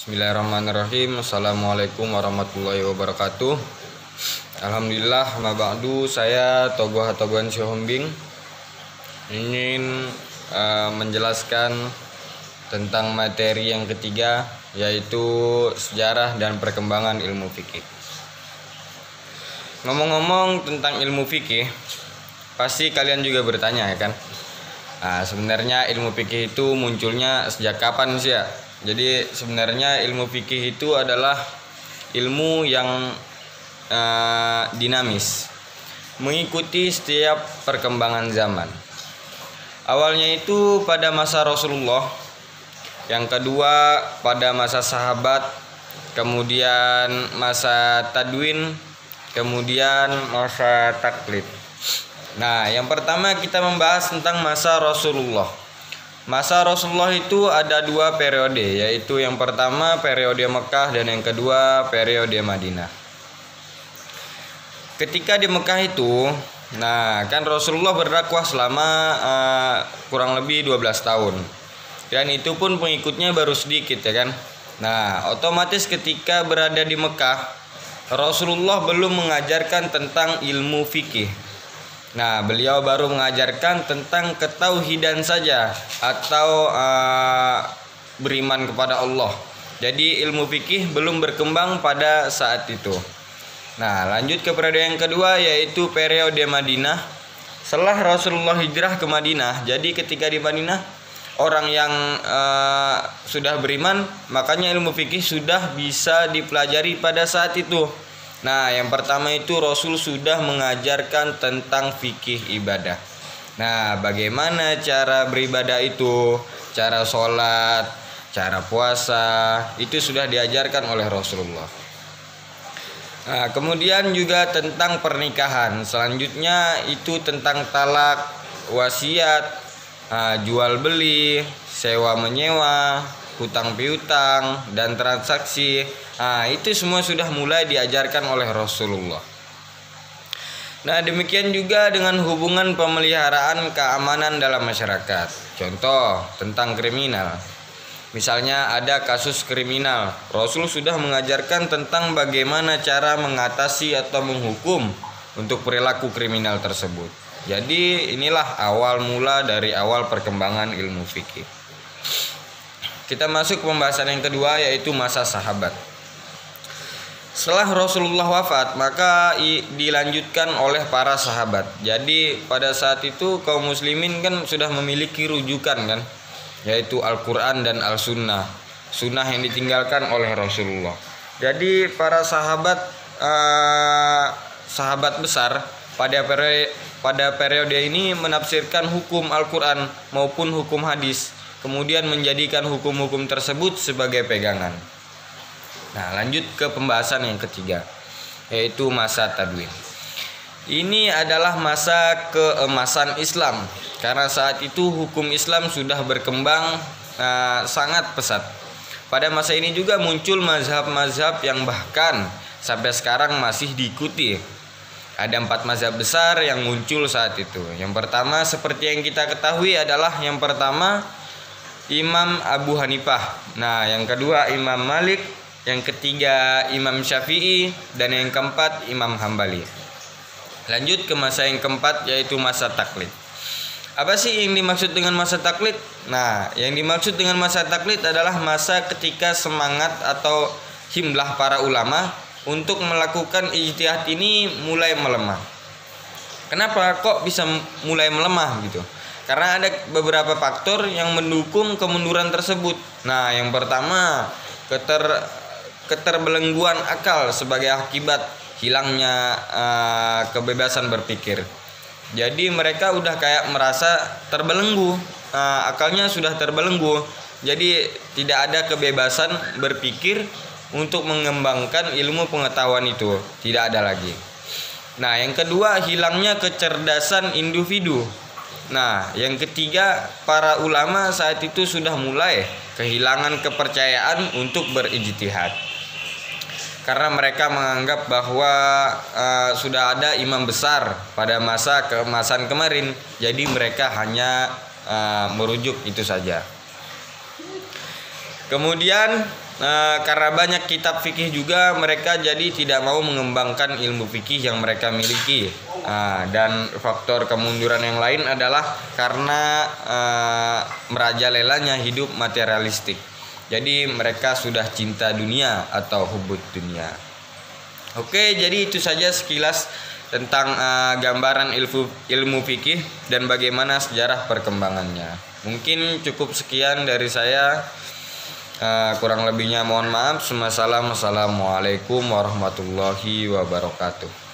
Bismillahirrahmanirrahim. Assalamualaikum warahmatullahi wabarakatuh. Alhamdulillah, maba'du, saya Togoh Hatogohan Sihombing ingin menjelaskan tentang materi yang ketiga, yaitu sejarah dan perkembangan ilmu fikih. Ngomong-ngomong tentang ilmu fikih, pasti kalian juga bertanya, ya kan? Sebenarnya ilmu fikih itu munculnya sejak kapan sih ya? Jadi sebenarnya ilmu fikih itu adalah ilmu yang dinamis, mengikuti setiap perkembangan zaman. Awalnya itu pada masa Rasulullah, yang kedua pada masa sahabat, kemudian masa tadwin, kemudian masa taklid. Nah, yang pertama kita membahas tentang masa Rasulullah. Masa Rasulullah itu ada dua periode, yaitu yang pertama periode Mekah dan yang kedua periode Madinah. Ketika di Mekah itu, kan Rasulullah berdakwah selama kurang lebih 12 tahun. Dan itu pun pengikutnya baru sedikit, ya kan. Nah, otomatis ketika berada di Mekah, Rasulullah belum mengajarkan tentang ilmu fikih. Nah, beliau baru mengajarkan tentang ketauhidan saja atau beriman kepada Allah. Jadi ilmu fikih belum berkembang pada saat itu. Nah, lanjut ke periode yang kedua, yaitu periode Madinah. Setelah Rasulullah hijrah ke Madinah, jadi ketika di Madinah orang yang sudah beriman, makanya ilmu fikih sudah bisa dipelajari pada saat itu. Nah, yang pertama itu Rasul sudah mengajarkan tentang fikih ibadah. Nah, bagaimana cara beribadah itu, cara sholat, cara puasa, itu sudah diajarkan oleh Rasulullah. Nah, kemudian juga tentang pernikahan. Selanjutnya itu tentang talak, wasiat, jual beli, sewa menyewa, hutang piutang, dan transaksi. Itu semua sudah mulai diajarkan oleh Rasulullah. Nah, demikian juga dengan hubungan pemeliharaan keamanan dalam masyarakat. Contoh tentang kriminal. Misalnya ada kasus kriminal, Rasul sudah mengajarkan tentang bagaimana cara mengatasi atau menghukum untuk perilaku kriminal tersebut. Jadi inilah awal mula dari awal perkembangan ilmu fikih. Kita masuk ke pembahasan yang kedua, yaitu masa sahabat. Setelah Rasulullah wafat, maka dilanjutkan oleh para sahabat. Jadi pada saat itu kaum muslimin kan sudah memiliki rujukan kan, yaitu Al-Quran dan Al-Sunnah, sunnah yang ditinggalkan oleh Rasulullah. Jadi para sahabat sahabat besar pada periode ini menafsirkan hukum Al-Quran maupun hukum hadis, kemudian menjadikan hukum-hukum tersebut sebagai pegangan. Nah, lanjut ke pembahasan yang ketiga, yaitu masa tadwin. Ini adalah masa keemasan Islam, karena saat itu hukum Islam sudah berkembang sangat pesat. Pada masa ini juga muncul mazhab-mazhab yang bahkan sampai sekarang masih diikuti. Ada 4 mazhab besar yang muncul saat itu. Yang pertama seperti yang kita ketahui adalah yang pertama Imam Abu Hanifah. Nah, yang kedua Imam Malik, yang ketiga Imam Syafi'i, dan yang keempat Imam Hambali. Lanjut ke masa yang keempat, yaitu masa taklid. Apa sih yang dimaksud dengan masa taklid? Nah, yang dimaksud dengan masa taklid adalah masa ketika semangat atau himlah para ulama untuk melakukan ijtihad ini mulai melemah. Kenapa kok bisa mulai melemah gitu? Karena ada beberapa faktor yang mendukung kemunduran tersebut. Nah, yang pertama keterbelengguan akal sebagai akibat hilangnya kebebasan berpikir. Jadi mereka udah kayak merasa terbelenggu, akalnya sudah terbelenggu. Jadi tidak ada kebebasan berpikir untuk mengembangkan ilmu pengetahuan itu, tidak ada lagi. Nah, yang kedua hilangnya kecerdasan individu. Nah, yang ketiga para ulama saat itu sudah mulai kehilangan kepercayaan untuk berijtihad. Karena mereka menganggap bahwa sudah ada imam besar pada masa keemasan kemarin, jadi mereka hanya merujuk itu saja. Kemudian karena banyak kitab fikih juga, mereka jadi tidak mau mengembangkan ilmu fikih yang mereka miliki. Dan faktor kemunduran yang lain adalah karena merajalelanya hidup materialistik. Jadi mereka sudah cinta dunia atau hubud dunia. Oke, jadi itu saja sekilas tentang gambaran ilmu fikih dan bagaimana sejarah perkembangannya. Mungkin cukup sekian dari saya. Kurang lebihnya mohon maaf. Assalamualaikum warahmatullahi wabarakatuh.